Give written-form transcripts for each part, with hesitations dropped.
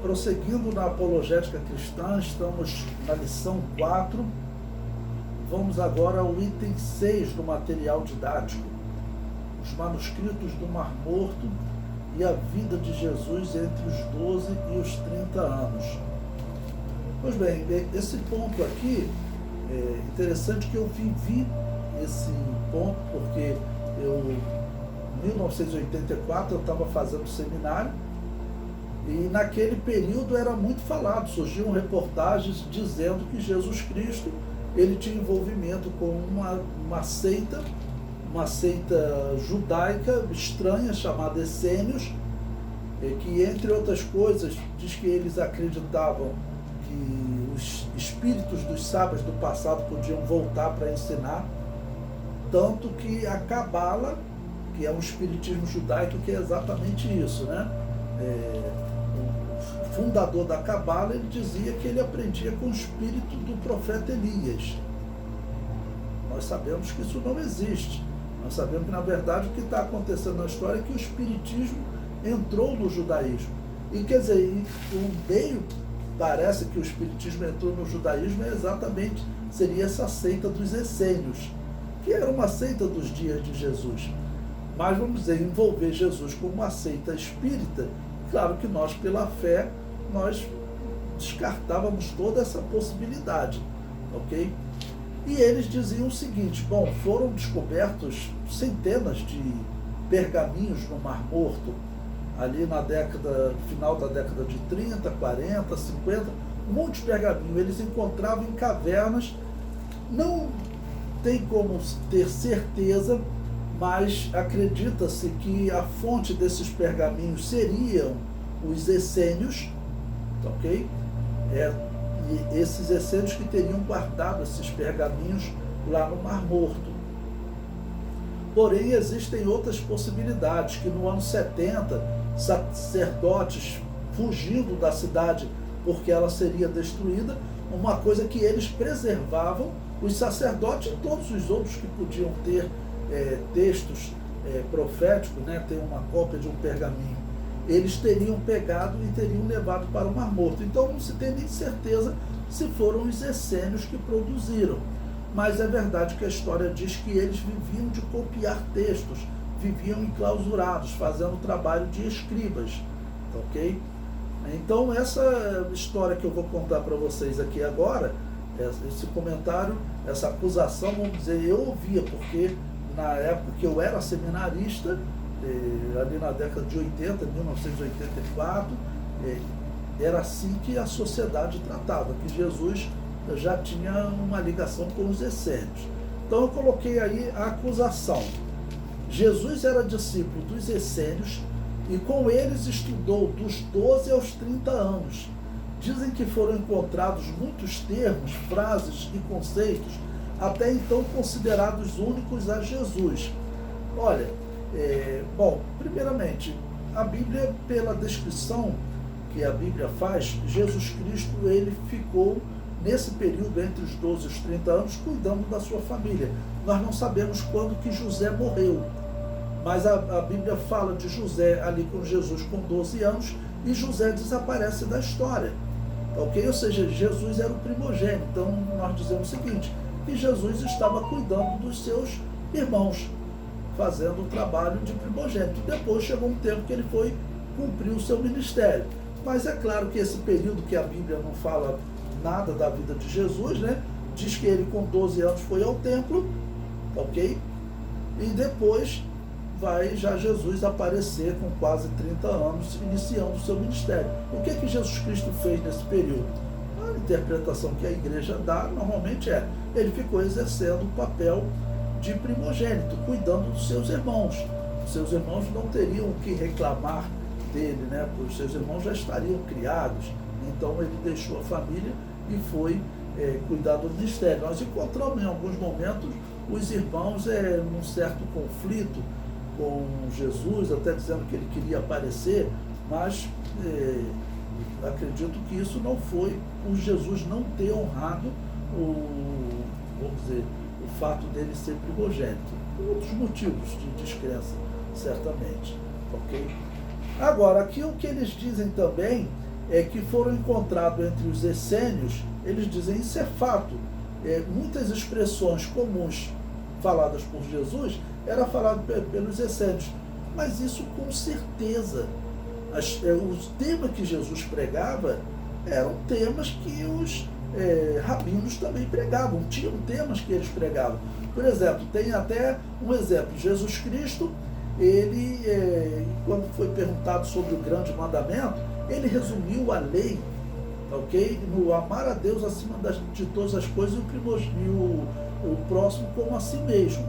prosseguindo na apologética cristã, estamos na lição 4. Vamos agora ao item 6 do material didático, os manuscritos do Mar Morto e a vida de Jesus entre os 12 e os 30 anos. Pois bem, esse ponto aqui, é interessante que eu vivi esse ponto, porque em 1984 eu estava fazendo seminário, e naquele período era muito falado, surgiam reportagens dizendo que Jesus Cristo ele tinha envolvimento com uma seita judaica estranha chamada Essênios, que entre outras coisas diz que eles acreditavam que os espíritos dos sábios do passado podiam voltar para ensinar, tanto que a Cabala, que é um espiritismo judaico, que é exatamente isso, né? O fundador da Cabala, ele dizia que ele aprendia com o espírito do profeta Elias. Nós sabemos que isso não existe. Nós sabemos que, na verdade, o que está acontecendo na história é que o espiritismo entrou no judaísmo. E, quer dizer, o meio, parece que o espiritismo entrou no judaísmo, seria essa seita dos essênios, que era uma seita dos dias de Jesus. Mas, vamos dizer, envolver Jesus com uma seita espírita, claro que nós, pela fé, nós descartávamos toda essa possibilidade, ok? E eles diziam o seguinte: bom, foram descobertos centenas de pergaminhos no Mar Morto, ali final da década de 30, 40, 50, um monte de pergaminho. Eles encontravam em cavernas, não tem como ter certeza, mas acredita-se que a fonte desses pergaminhos seriam os essênios, ok? E esses essênios que teriam guardado esses pergaminhos lá no Mar Morto. Porém, existem outras possibilidades, que no ano 70, sacerdotes fugindo da cidade porque ela seria destruída, uma coisa que eles preservavam, os sacerdotes e todos os outros que podiam ter textos proféticos, né, ter uma cópia de um pergaminho, eles teriam pegado e teriam levado para o Mar Morto. Então não se tem nem certeza se foram os essênios que produziram. Mas é verdade que a história diz que eles viviam de copiar textos, viviam enclausurados, fazendo trabalho de escribas, ok? Então essa história que eu vou contar para vocês aqui agora, esse comentário, essa acusação, vamos dizer, eu ouvia, porque na época que eu era seminarista, ali na década de 80, 1984, era assim que a sociedade tratava, que Jesus já tinha uma ligação com os essênios. Então eu coloquei aí a acusação. Jesus era discípulo dos essênios e com eles estudou dos 12 aos 30 anos. Dizem que foram encontrados muitos termos, frases e conceitos até então considerados únicos a Jesus. Olha, bom, primeiramente, a Bíblia, pela descrição que a Bíblia faz, Jesus Cristo, ele ficou nesse período entre os 12 e os 30 anos cuidando da sua família. Nós não sabemos quando que José morreu, mas a Bíblia fala de José ali com Jesus com 12 anos e José desaparece da história, ok? Ou seja, Jesus era o primogênito. Então nós dizemos o seguinte, que Jesus estava cuidando dos seus irmãos, fazendo o trabalho de primogênito. Depois chegou um tempo que ele foi cumprir o seu ministério. Mas é claro que esse período que a Bíblia não fala nada da vida de Jesus, né? Diz que ele com 12 anos foi ao templo, ok? E depois vai já Jesus aparecer com quase 30 anos, iniciando o seu ministério. O que Jesus Cristo fez nesse período? A interpretação que a igreja dá normalmente ele ficou exercendo o papel de primogênito, cuidando dos seus irmãos. Os seus irmãos não teriam o que reclamar dele, né? Porque os seus irmãos já estariam criados. Então ele deixou a família e foi cuidar do ministério. Nós encontramos em alguns momentos os irmãos num certo conflito com Jesus, até dizendo que ele queria aparecer, mas acredito que isso não foi por Jesus não ter honrado vamos dizer, o fato dele ser primogênito. Por outros motivos de descrença, certamente. Ok? Agora, aqui o que eles dizem também que foram encontrados entre os essênios, eles dizem, isso é fato. Muitas expressões comuns faladas por Jesus eram faladas pelos essênios, mas isso com certeza. Os temas que Jesus pregava eram temas que os rabinos também pregavam, tinham temas que eles pregavam. Por exemplo, tem até um exemplo, Jesus Cristo, ele, quando foi perguntado sobre o grande mandamento, ele resumiu a lei, ok? No amar a Deus acima de todas as coisas e o próximo como a si mesmo,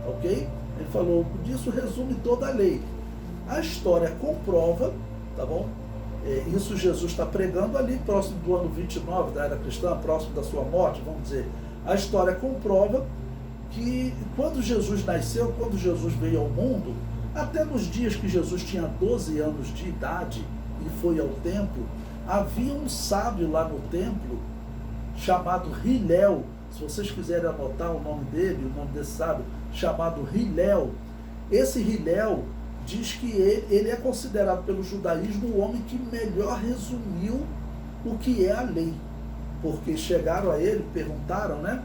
ok? Ele falou, disso resume toda a lei. A história comprova, tá bom? Isso Jesus está pregando ali, próximo do ano 29 da era cristã, próximo da sua morte, vamos dizer. A história comprova que quando Jesus nasceu, quando Jesus veio ao mundo, até nos dias que Jesus tinha 12 anos de idade e foi ao templo, havia um sábio lá no templo chamado Hilel. Se vocês quiserem anotar o nome dele, o nome desse sábio, chamado Hilel. Esse Hilel diz que ele é considerado pelo judaísmo o homem que melhor resumiu o que é a lei. Porque chegaram a ele, perguntaram, né,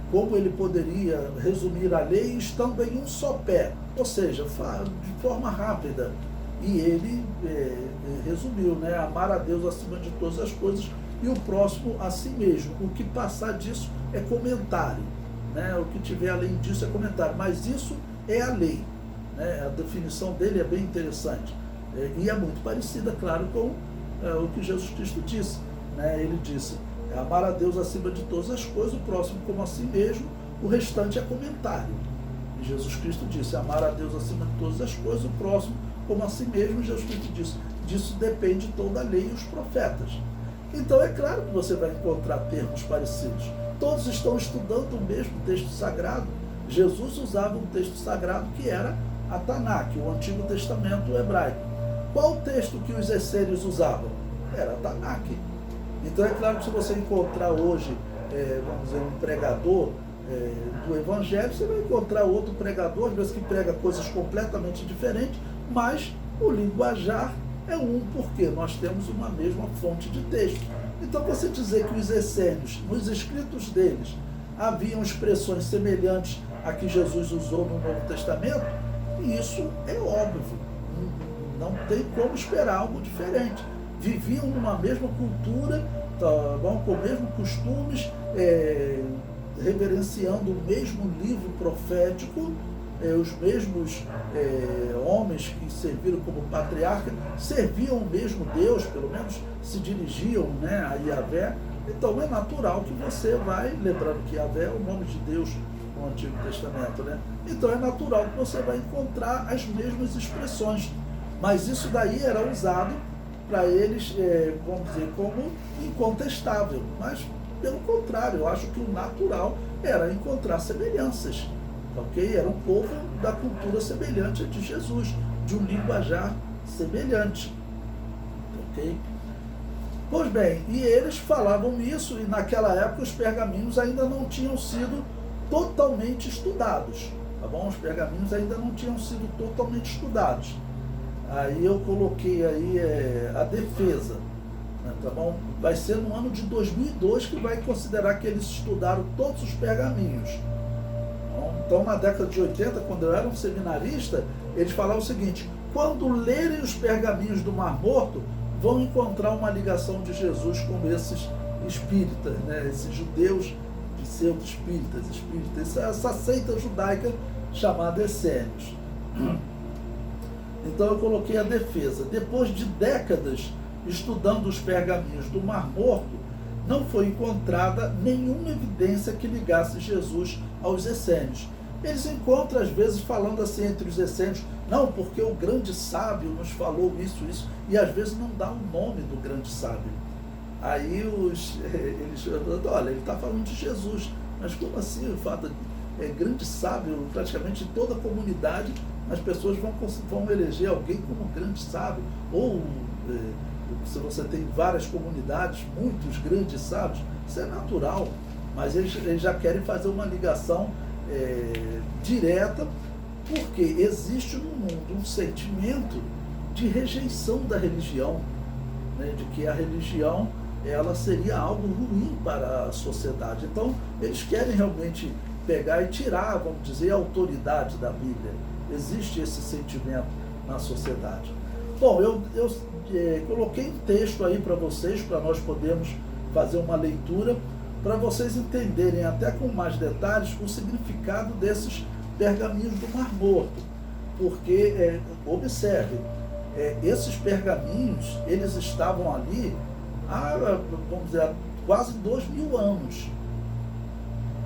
como ele poderia resumir a lei estando em um só pé, ou seja, de forma rápida. E ele resumiu, né, amar a Deus acima de todas as coisas e o próximo a si mesmo. O que passar disso é comentário, né? O que tiver além disso é comentário, mas isso é a lei, né? A definição dele é bem interessante, e é muito parecida, claro, com o que Jesus Cristo disse, né? Ele disse, amar a Deus acima de todas as coisas, o próximo como a si mesmo, o restante é comentário. E Jesus Cristo disse, amar a Deus acima de todas as coisas, o próximo como a si mesmo. Jesus Cristo disse, disso depende toda a lei e os profetas. Então é claro que você vai encontrar termos parecidos. Todos estão estudando o mesmo texto sagrado. Jesus usava um texto sagrado que era a Tanakh, o Antigo Testamento hebraico. Qual o texto que os essênios usavam? Era a Tanakh. Então é claro que se você encontrar hoje, vamos dizer, um pregador do Evangelho, você vai encontrar outro pregador, às vezes que prega coisas completamente diferentes, mas o linguajar é um, porque nós temos uma mesma fonte de texto. Então você dizer que os essênios, nos escritos deles, haviam expressões semelhantes a que Jesus usou no Novo Testamento, isso é óbvio, não tem como esperar algo diferente. Viviam numa mesma cultura, tá bom? Com os mesmos costumes, reverenciando o mesmo livro profético, os mesmos homens que serviram como patriarca, serviam o mesmo Deus, pelo menos se dirigiam, né, a Yahvé. Então é natural que você vai, lembrando que Yahvé é o nome de Deus no Antigo Testamento, né? Então é natural que você vai encontrar as mesmas expressões. Mas isso daí era usado para eles, vamos dizer, como incontestável. Mas, pelo contrário, eu acho que o natural era encontrar semelhanças. Ok? Era um povo da cultura semelhante a de Jesus, de um linguajar semelhante. Ok? Pois bem, e eles falavam isso, e naquela época os pergaminhos ainda não tinham sido totalmente estudados. Tá bom? Os pergaminhos ainda não tinham sido totalmente estudados. Aí eu coloquei aí a defesa, né, tá bom? Vai ser no ano de 2002 que vai considerar que eles estudaram todos os pergaminhos. Então, na década de 80, quando eu era um seminarista, eles falavam o seguinte: quando lerem os pergaminhos do Mar Morto, vão encontrar uma ligação de Jesus com esses espíritas, né? Esses judeus pseudo-espíritas, essa seita judaica chamada essênios. Então eu coloquei a defesa. Depois de décadas estudando os pergaminhos do Mar Morto, não foi encontrada nenhuma evidência que ligasse Jesus aos essênios. Eles encontram, às vezes, falando assim entre os essênios, não, porque o grande sábio nos falou isso, e às vezes não dá o nome do grande sábio. Aí eles, olha, ele está falando de Jesus, mas como assim o fato de grande sábio, praticamente em toda a comunidade, as pessoas vão eleger alguém como grande sábio, ou se você tem várias comunidades, muitos grandes sábios, isso é natural, mas eles já querem fazer uma ligação direta, porque existe no mundo um sentimento de rejeição da religião. né, de que a religião ela seria algo ruim para a sociedade. Então, eles querem realmente pegar e tirar, vamos dizer, a autoridade da Bíblia. Existe esse sentimento na sociedade. Bom, eu coloquei um texto aí para vocês, para nós podermos fazer uma leitura, para vocês entenderem até com mais detalhes o significado desses pergaminhos do Mar Morto. Porque, observe, esses pergaminhos, eles estavam ali há, vamos dizer, há quase 2000 anos.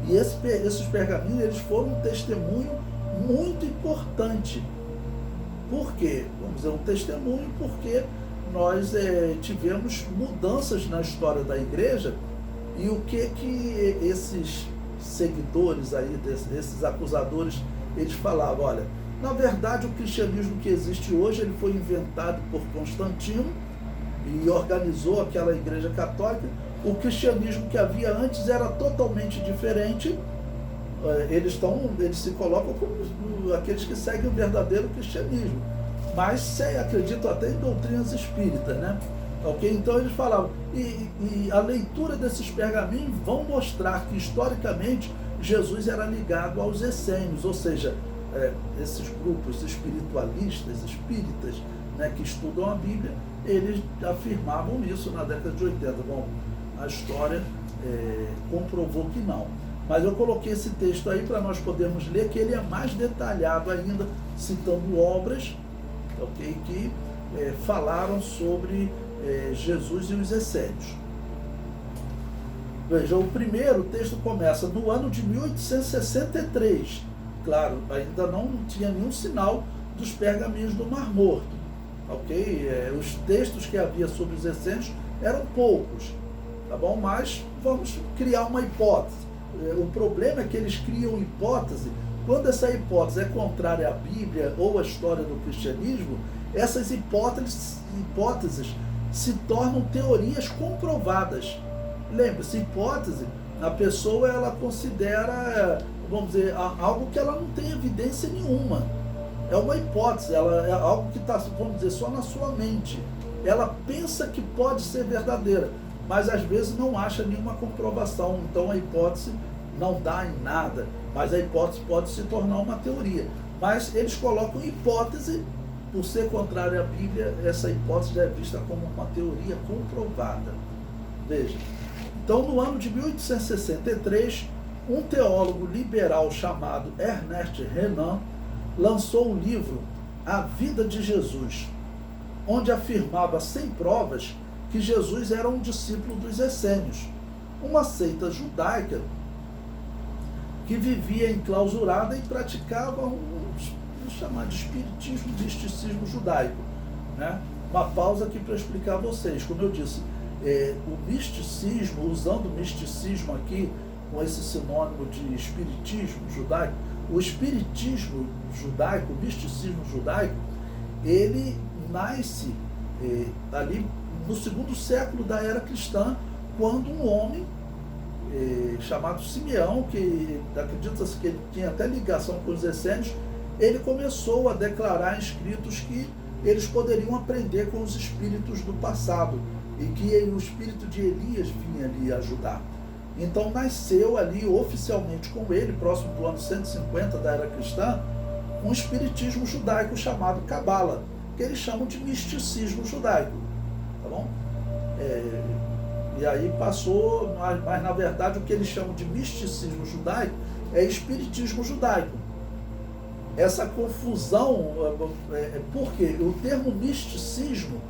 E esses pergaminhos, eles foram um testemunho muito importante. Por quê? Vamos dizer, um testemunho porque nós tivemos mudanças na história da igreja. E o que esses seguidores aí, esses acusadores, eles falavam? Olha, na verdade o cristianismo que existe hoje, ele foi inventado por Constantino e organizou aquela igreja católica. O cristianismo que havia antes era totalmente diferente. Eles se colocam como aqueles que seguem o verdadeiro cristianismo, mas acreditam até em doutrinas espíritas, né? Okay? Então eles falavam, e a leitura desses pergaminhos vão mostrar que historicamente Jesus era ligado aos essênios, ou seja, esses grupos espiritualistas, espíritas, né, que estudam a Bíblia, eles afirmavam isso na década de 80. Bom, a história comprovou que não. Mas eu coloquei esse texto aí para nós podermos ler, que ele é mais detalhado ainda, citando obras, okay, que falaram sobre Jesus e os essênios. Veja, o primeiro texto começa no ano de 1863. Claro, ainda não tinha nenhum sinal dos pergaminhos do Mar Morto. Ok? Os textos que havia sobre os essênios eram poucos, tá bom? Mas vamos criar uma hipótese. O problema é que eles criam hipótese. Quando essa hipótese é contrária à Bíblia ou à história do cristianismo, essas hipóteses se tornam teorias comprovadas. Lembre-se, hipótese, a pessoa ela considera, vamos dizer, algo que ela não tem evidência nenhuma. É uma hipótese, ela é algo que está, vamos dizer, só na sua mente. Ela pensa que pode ser verdadeira, mas às vezes não acha nenhuma comprovação. Então a hipótese não dá em nada, mas a hipótese pode se tornar uma teoria. Mas eles colocam hipótese, por ser contrária à Bíblia, essa hipótese já é vista como uma teoria comprovada. Veja, então no ano de 1863, um teólogo liberal chamado Ernest Renan lançou o livro A Vida de Jesus, onde afirmava sem provas que Jesus era um discípulo dos essênios, uma seita judaica que vivia enclausurada e praticava vamos chamar de espiritismo, misticismo judaico, né? Uma pausa aqui para explicar a vocês. Como eu disse, o misticismo, usando o misticismo aqui com esse sinônimo de espiritismo judaico, o espiritismo judaico, o misticismo judaico, ele nasce ali no 2º século da era cristã, quando um homem chamado Simeão, que acredita-se que ele tinha até ligação com os essênios, ele começou a declarar em escritos que eles poderiam aprender com os espíritos do passado e que o espírito de Elias vinha ali ajudar. Então nasceu ali oficialmente com ele, próximo do ano 150 da era cristã, um espiritismo judaico chamado Cabala, que eles chamam de misticismo judaico, tá bom? E aí passou, mas na verdade o que eles chamam de misticismo judaico é espiritismo judaico. Essa confusão, porque o termo misticismo,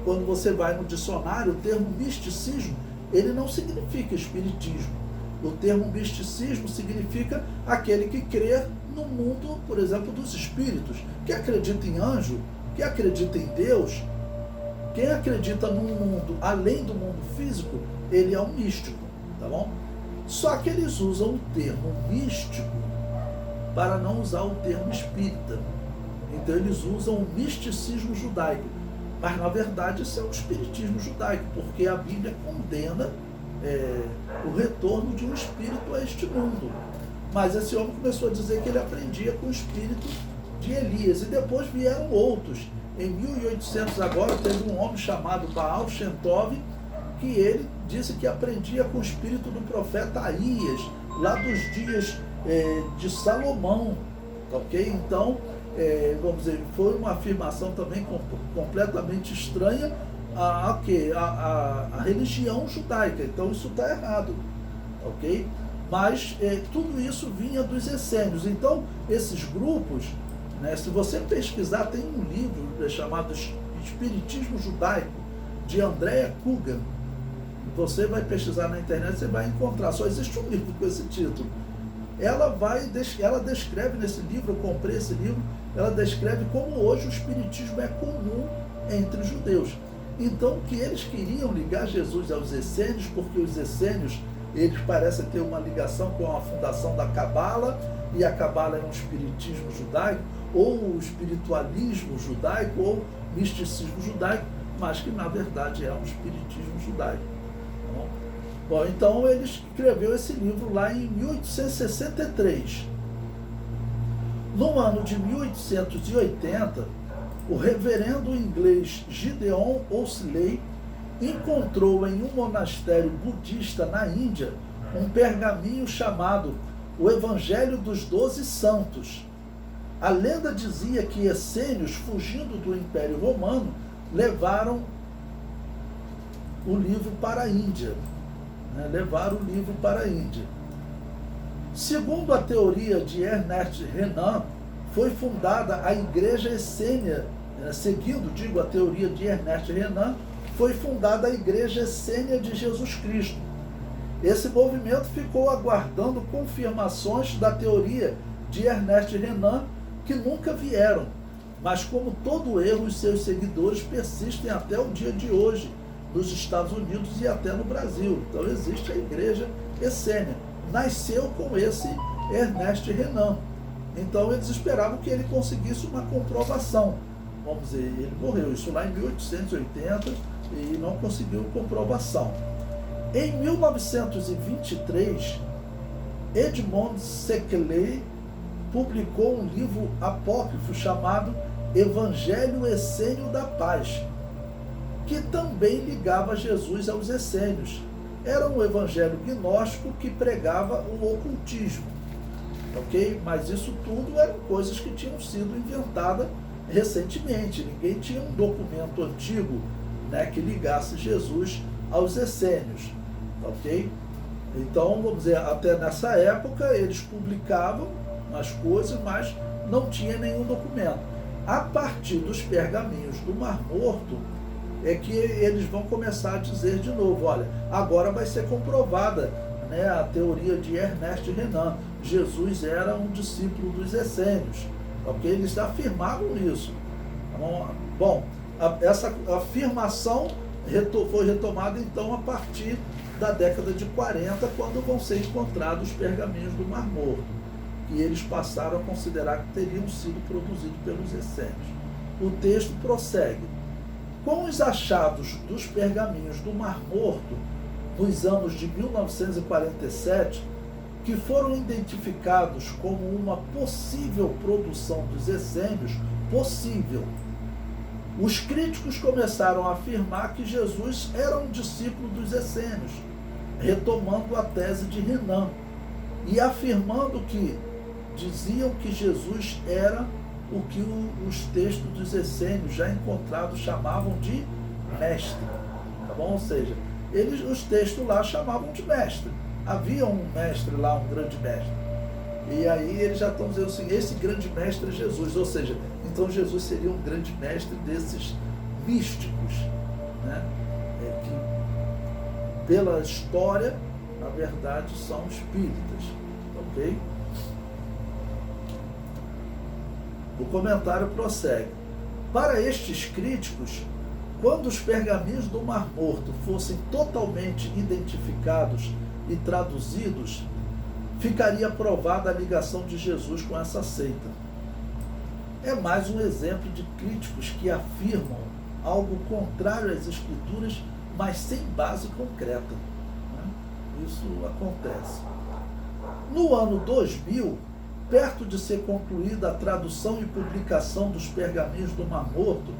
quando você vai no dicionário, o termo misticismo, ele não significa espiritismo. O termo misticismo significa aquele que crê no mundo, por exemplo, dos espíritos, que acredita em anjo, que acredita em Deus. Quem acredita num mundo além do mundo físico, ele é um místico, tá bom? Só que eles usam o termo místico para não usar o termo espírita. Então eles usam o misticismo judaico. Mas na verdade isso é o espiritismo judaico, porque a Bíblia condena o retorno de um espírito a este mundo. Mas esse homem começou a dizer que ele aprendia com o espírito de Elias, e depois vieram outros. em 1800 agora, teve um homem chamado Baal Shem Tov, que ele disse que aprendia com o espírito do profeta Aías, lá dos dias de Salomão, ok? Então, vamos dizer, foi uma afirmação também completamente estranha a religião judaica. Então isso está errado, ok? Mas tudo isso vinha dos essênios. Então esses grupos, né, se você pesquisar, tem um livro chamado Espiritismo Judaico, de Andrea Coogan. Você vai pesquisar na internet, você vai encontrar, só existe um livro com esse título. Ela descreve nesse livro, eu comprei esse livro, ela descreve como hoje o espiritismo é comum entre os judeus. Então, que eles queriam ligar Jesus aos essênios, porque os essênios, eles parecem ter uma ligação com a fundação da Cabala, e a Cabala é um espiritismo judaico, ou o espiritualismo judaico, ou misticismo judaico, mas que na verdade é um espiritismo judaico. Bom, então ele escreveu esse livro lá em 1863. No ano de 1880, o reverendo inglês Gideon Ousley encontrou em um monastério budista na Índia um pergaminho chamado O Evangelho dos 12 Santos. A lenda dizia que essênios, fugindo do Império Romano, levaram o livro para a Índia. Segundo a teoria de Ernest Renan, foi fundada a Igreja Essênia, seguindo, a teoria de Ernest Renan, foi fundada a Igreja Essênia de Jesus Cristo. Esse movimento ficou aguardando confirmações da teoria de Ernest Renan, que nunca vieram, mas como todo erro, os seus seguidores persistem até o dia de hoje, nos Estados Unidos e até no Brasil. Então existe a Igreja Essênia. Nasceu com esse Ernest Renan. Então eles esperavam que ele conseguisse uma comprovação. Vamos dizer, ele morreu, isso lá em 1880, e não conseguiu comprovação. Em 1923, Edmond Secley publicou um livro apócrifo chamado Evangelho Essênio da Paz, que também ligava Jesus aos essênios. Era um evangelho gnóstico que pregava o ocultismo, ok? Mas isso tudo eram coisas que tinham sido inventadas recentemente. Ninguém tinha um documento antigo, né, que ligasse Jesus aos essênios, ok? Então, vamos dizer, até nessa época eles publicavam as coisas, mas não tinha nenhum documento. A partir dos pergaminhos do Mar Morto, é que eles vão começar a dizer de novo, olha, agora vai ser comprovada, né, a teoria de Ernest Renan. Jesus era um discípulo dos essênios, ok? Eles afirmavam isso. Bom, essa afirmação foi retomada então a partir da década de 40, quando vão ser encontrados os pergaminhos do Mar Morto, que eles passaram a considerar que teriam sido produzidos pelos essênios. O texto prossegue. Com os achados dos pergaminhos do Mar Morto, nos anos de 1947, que foram identificados como uma possível produção dos essênios, os críticos começaram a afirmar que Jesus era um discípulo dos essênios, retomando a tese de Renan, e afirmando que diziam que Jesus era o que os textos dos essênios já encontrados chamavam de mestre, tá bom? Ou seja, os textos lá chamavam de mestre. Havia um mestre lá, um grande mestre. E aí eles já estão dizendo assim, esse grande mestre é Jesus, ou seja, então Jesus seria um grande mestre desses místicos, né? Que pela história, na verdade, são espíritas, ok? O comentário prossegue. Para estes críticos, quando os pergaminhos do Mar Morto fossem totalmente identificados e traduzidos, ficaria provada a ligação de Jesus com essa seita. É mais um exemplo de críticos que afirmam algo contrário às Escrituras, mas sem base concreta, né? Isso acontece. No ano 2000, perto de ser concluída a tradução e publicação dos pergaminhos do Mar Morto,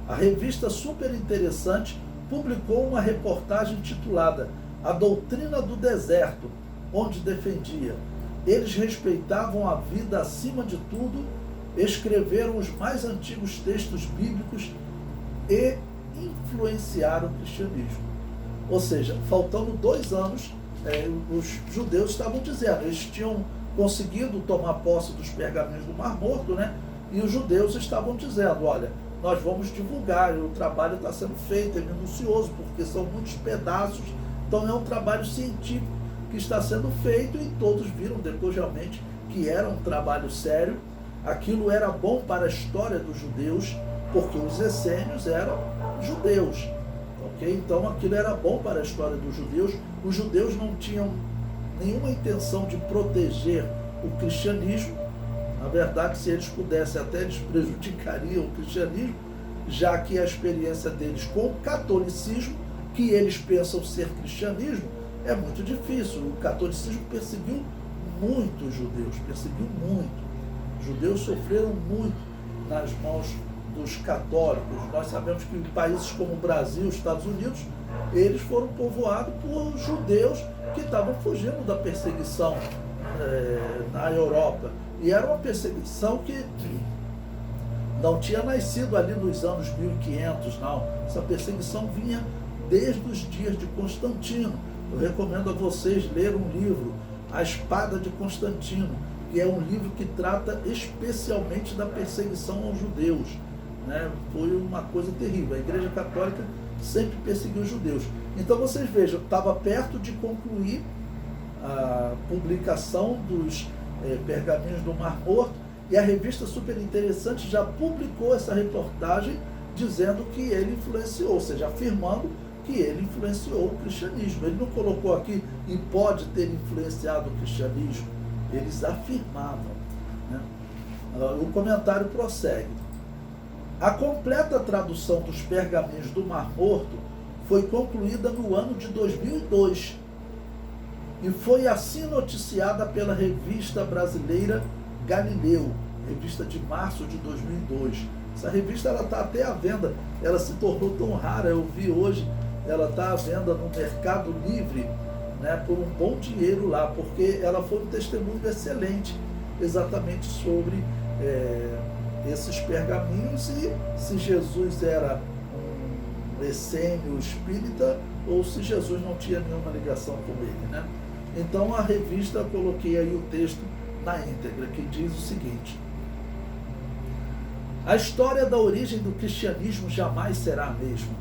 A revista Super Interessante publicou uma reportagem titulada A Doutrina do Deserto, onde defendia: eles respeitavam a vida acima de tudo, escreveram os mais antigos textos bíblicos e influenciaram o cristianismo. Ou seja, faltando 2 anos, os judeus estavam dizendo, eles tinham conseguido tomar posse dos pergaminhos do Mar Morto, né? E os judeus estavam dizendo, olha, nós vamos divulgar, o trabalho está sendo feito, é minucioso, porque são muitos pedaços, então é um trabalho científico que está sendo feito, e todos viram depois realmente que era um trabalho sério, aquilo era bom para a história dos judeus, porque os essênios eram judeus, ok? Então aquilo era bom para a história dos judeus. Os judeus não tinham nenhuma intenção de proteger o cristianismo. Na verdade, se eles pudessem, até eles prejudicariam o cristianismo, já que a experiência deles com o catolicismo, que eles pensam ser cristianismo, é muito difícil. O catolicismo perseguiu muito os judeus, perseguiu muito. Os judeus sofreram muito nas mãos dos católicos. Nós sabemos que países como o Brasil, os Estados Unidos, eles foram povoados por judeus que estavam fugindo da perseguição na Europa. E era uma perseguição que não tinha nascido ali nos anos 1500, não. Essa perseguição vinha desde os dias de Constantino. Eu recomendo a vocês ler um livro, A Espada de Constantino, que é um livro que trata especialmente da perseguição aos judeus, né? Foi uma coisa terrível. A Igreja Católica sempre perseguiu os judeus. Então vocês vejam, estava perto de concluir a publicação dos pergaminhos do Mar Morto, e a revista Super Interessante já publicou essa reportagem dizendo que ele influenciou, ou seja, afirmando que ele influenciou o cristianismo. Ele não colocou aqui e pode ter influenciado o cristianismo, eles afirmavam, né? O comentário prossegue. A completa tradução dos pergaminhos do Mar Morto foi concluída no ano de 2002 e foi assim noticiada pela revista brasileira Galileu, revista de março de 2002. Essa revista está até à venda, ela se tornou tão rara, eu vi hoje, ela está à venda no Mercado Livre, né, por um bom dinheiro lá, porque ela foi um testemunho excelente exatamente sobre esses pergaminhos, e se Jesus era um essênio espírita ou se Jesus não tinha nenhuma ligação com ele, né? Então a revista, eu coloquei aí o texto na íntegra, que diz o seguinte: a história da origem do cristianismo jamais será a mesma.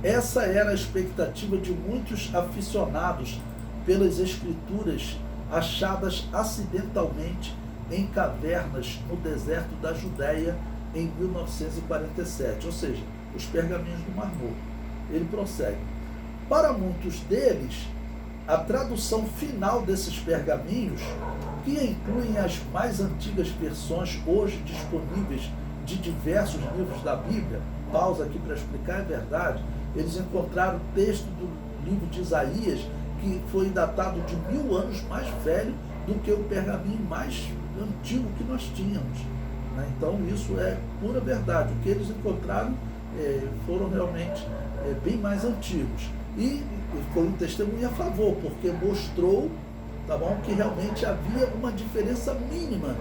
Essa era a expectativa de muitos aficionados pelas escrituras achadas acidentalmente em cavernas no deserto da Judéia em 1947, ou seja, os pergaminhos do Mar Morto. Ele prossegue. Para muitos deles, a tradução final desses pergaminhos, que incluem as mais antigas versões hoje disponíveis de diversos livros da Bíblia, pausa aqui para explicar, é verdade, eles encontraram o texto do livro de Isaías, que foi datado de 1000 anos mais velho do que o pergaminho mais antigo que nós tínhamos, né? Então isso é pura verdade. O que eles encontraram foram realmente bem mais antigos. E foi um testemunho a favor, porque mostrou, tá bom, que realmente havia uma diferença mínima,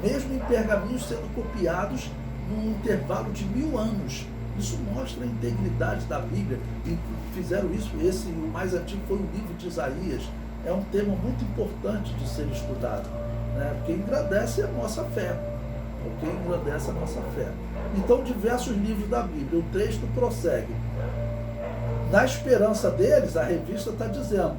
mesmo em pergaminhos sendo copiados num intervalo de 1000 anos. Isso mostra a integridade da Bíblia, e fizeram isso. O mais antigo foi o livro de Isaías. É um tema muito importante de ser estudado, né? Porque engrandece a nossa fé, ok? Engrandece a nossa fé. Então, diversos livros da Bíblia, o texto prossegue. Na esperança deles, a revista está dizendo,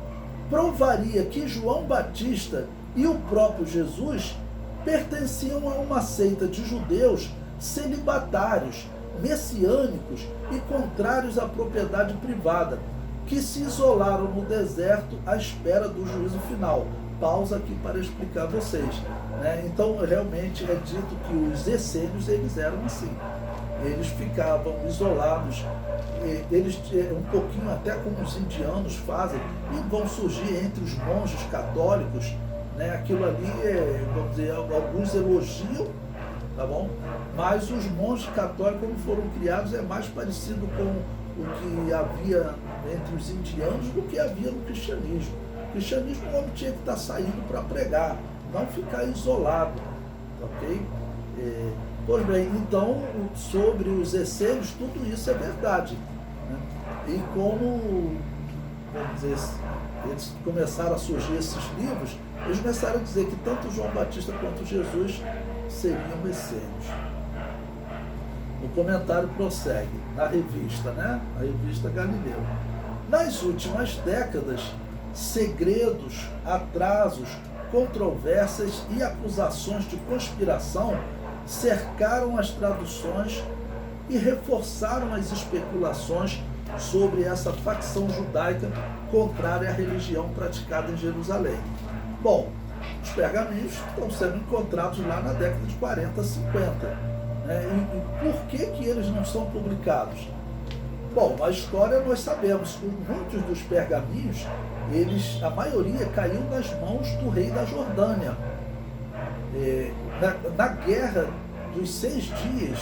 provaria que João Batista e o próprio Jesus pertenciam a uma seita de judeus celibatários, messiânicos e contrários à propriedade privada, que se isolaram no deserto à espera do juízo final. Pausa aqui para explicar a vocês, né? Então, realmente é dito que os essênios, eles eram assim. Eles ficavam isolados, eles um pouquinho até como os indianos fazem, e vão surgir entre os monges católicos, né? Aquilo ali, vamos dizer, alguns elogiam tá bom? Mas os monges católicos, como foram criados, é mais parecido com o que havia entre os indianos do que havia no cristianismo. No cristianismo, o homem tinha que estar saindo para pregar, não ficar isolado, ok? Pois bem, então, sobre os essênios, tudo isso é verdade, né? E como, vamos dizer, eles começaram a surgir esses livros, eles começaram a dizer que tanto João Batista quanto Jesus seriam essênios. O comentário prossegue, na revista, né? A revista Galileu. Nas últimas décadas, segredos, atrasos, controvérsias e acusações de conspiração cercaram as traduções e reforçaram as especulações sobre essa facção judaica contrária à religião praticada em Jerusalém. Bom, os pergaminhos estão sendo encontrados lá na década de 40, 50. E por que eles não são publicados? Bom, a história nós sabemos que muitos dos pergaminhos, a maioria caiu nas mãos do rei da Jordânia. Na Guerra dos 6 Dias,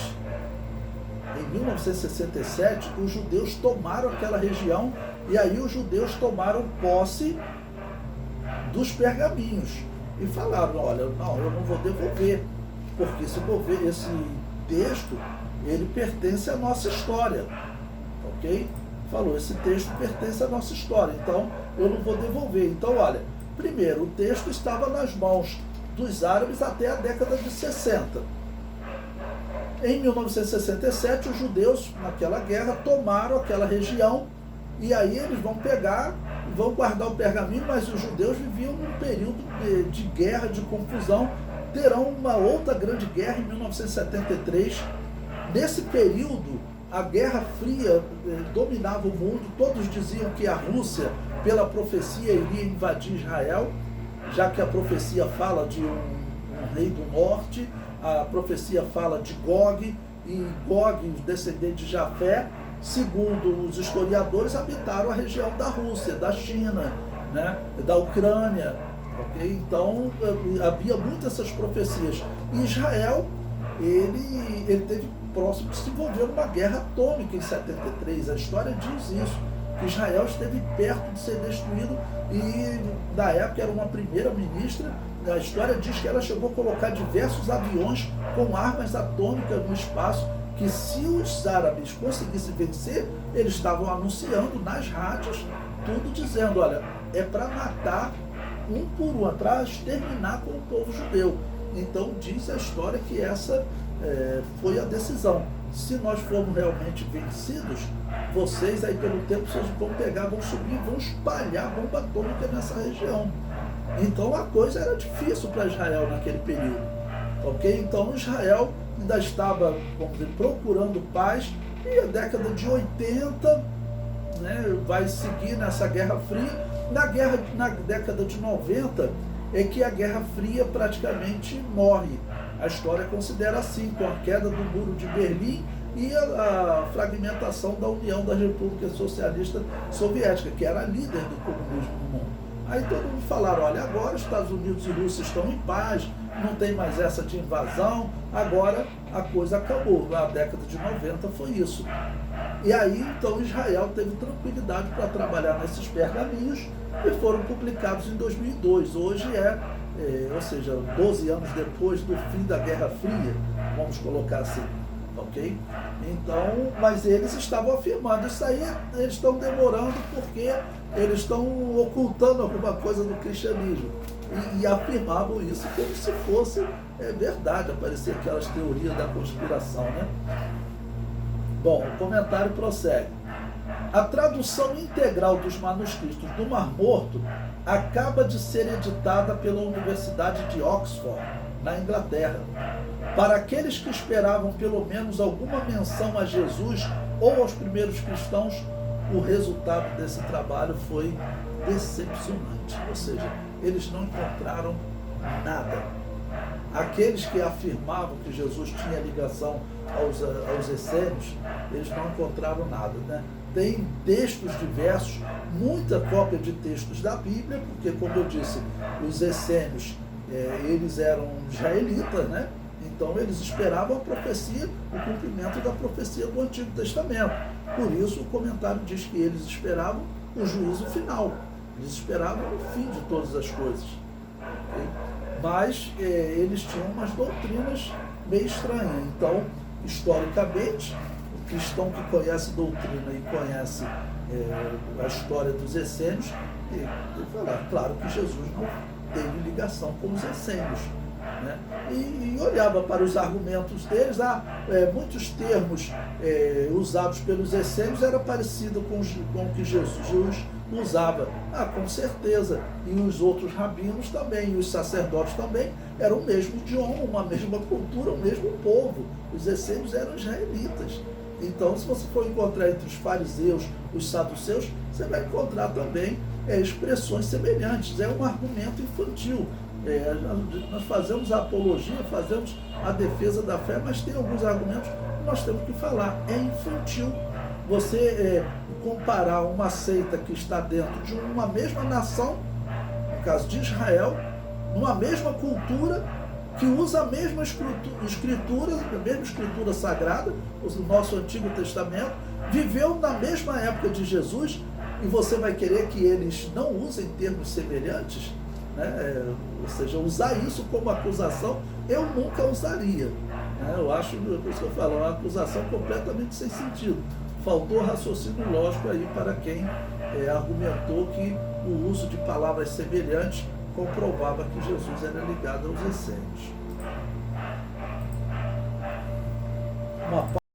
em 1967, os judeus tomaram aquela região e aí os judeus tomaram posse dos pergaminhos e falaram, olha, não, eu não vou devolver, porque esse texto, ele pertence à nossa história, ok? Falou, esse texto pertence à nossa história, então eu não vou devolver. Então, olha, primeiro, o texto estava nas mãos dos árabes até a década de 60. Em 1967, os judeus, naquela guerra, tomaram aquela região e aí eles vão pegar e vão guardar o pergaminho, mas os judeus viviam num período de guerra, de confusão. Terão uma outra grande guerra em 1973. Nesse período, a Guerra Fria dominava o mundo. Todos diziam que a Rússia, pela profecia, iria invadir Israel, já que a profecia fala de um rei do norte, a profecia fala de Gog, e Gog, os descendentes de Jafé, segundo os historiadores, habitaram a região da Rússia, da China, né, da Ucrânia. Okay? Então, havia muitas essas profecias. E Israel, ele teve próximo de se envolver numa guerra atômica em 73. A história diz isso, que Israel esteve perto de ser destruído e, na época, era uma primeira-ministra. A história diz que ela chegou a colocar diversos aviões com armas atômicas no espaço, que se os árabes conseguissem vencer, eles estavam anunciando nas rádios, tudo dizendo, olha, é para matar um por um, para exterminar com o povo judeu. Então diz a história que essa foi a decisão. Se nós formos realmente vencidos, vocês aí pelo tempo, vocês vão pegar, vão subir, vão espalhar bomba atômica nessa região. Então a coisa era difícil para Israel naquele período. Ok? Então Israel ainda estava, vamos dizer, procurando paz, e a década de 80, né, vai seguir nessa Guerra Fria. Na década de 90 é que a Guerra Fria praticamente morre. A história considera assim, com a queda do Muro de Berlim e a fragmentação da União das Repúblicas Socialistas Soviéticas, que era a líder do comunismo no mundo. Aí todo mundo falaram, olha, agora os Estados Unidos e Rússia estão em paz, não tem mais essa de invasão, agora a coisa acabou. Na década de 90 foi isso. E aí, então, Israel teve tranquilidade para trabalhar nesses pergaminhos e foram publicados em 2002. Hoje ou seja, 12 anos depois do fim da Guerra Fria, vamos colocar assim, ok? Então, mas eles estavam afirmando, isso aí eles estão demorando porque eles estão ocultando alguma coisa do cristianismo. E afirmavam isso como se fosse verdade, aparecia aquelas teorias da conspiração, né? Bom, o comentário prossegue. A tradução integral dos manuscritos do Mar Morto acaba de ser editada pela Universidade de Oxford, na Inglaterra. Para aqueles que esperavam pelo menos alguma menção a Jesus ou aos primeiros cristãos, o resultado desse trabalho foi decepcionante. Ou seja, eles não encontraram nada. Aqueles que afirmavam que Jesus tinha ligação aos essênios, eles não encontraram nada, né? Tem textos diversos, muita cópia de textos da Bíblia, porque, como eu disse, os essênios, eles eram israelitas, né? Então eles esperavam a profecia, o cumprimento da profecia do Antigo Testamento. Por isso o comentário diz que eles esperavam o juízo final. Eles esperavam o fim de todas as coisas. Okay? Mas eles tinham umas doutrinas meio estranhas. Então, historicamente, o cristão que conhece doutrina e conhece a história dos essênios, ele fala, claro que Jesus não teve ligação com os essênios. Né? E olhava para os argumentos deles, muitos termos usados pelos essênios eram parecidos com o que Jesus usava. Com certeza. E os outros rabinos também, e os sacerdotes também, eram o mesmo idioma, uma mesma cultura, o mesmo povo. Os essênios eram israelitas. Então, se você for encontrar entre os fariseus, os saduceus, você vai encontrar também expressões semelhantes. É um argumento infantil. Nós fazemos a apologia, fazemos a defesa da fé, mas tem alguns argumentos que nós temos que falar. É infantil você comparar uma seita que está dentro de uma mesma nação, no caso de Israel, numa mesma cultura, que usa a mesma escritura, a mesma escritura sagrada, o nosso Antigo Testamento, viveu na mesma época de Jesus, e você vai querer que eles não usem termos semelhantes? Né? Ou seja, usar isso como acusação, eu nunca usaria. Né? Eu acho, por isso que eu falo, é uma acusação completamente sem sentido. Faltou raciocínio lógico aí para quem argumentou que o uso de palavras semelhantes comprovava que Jesus era ligado aos essênios. Uma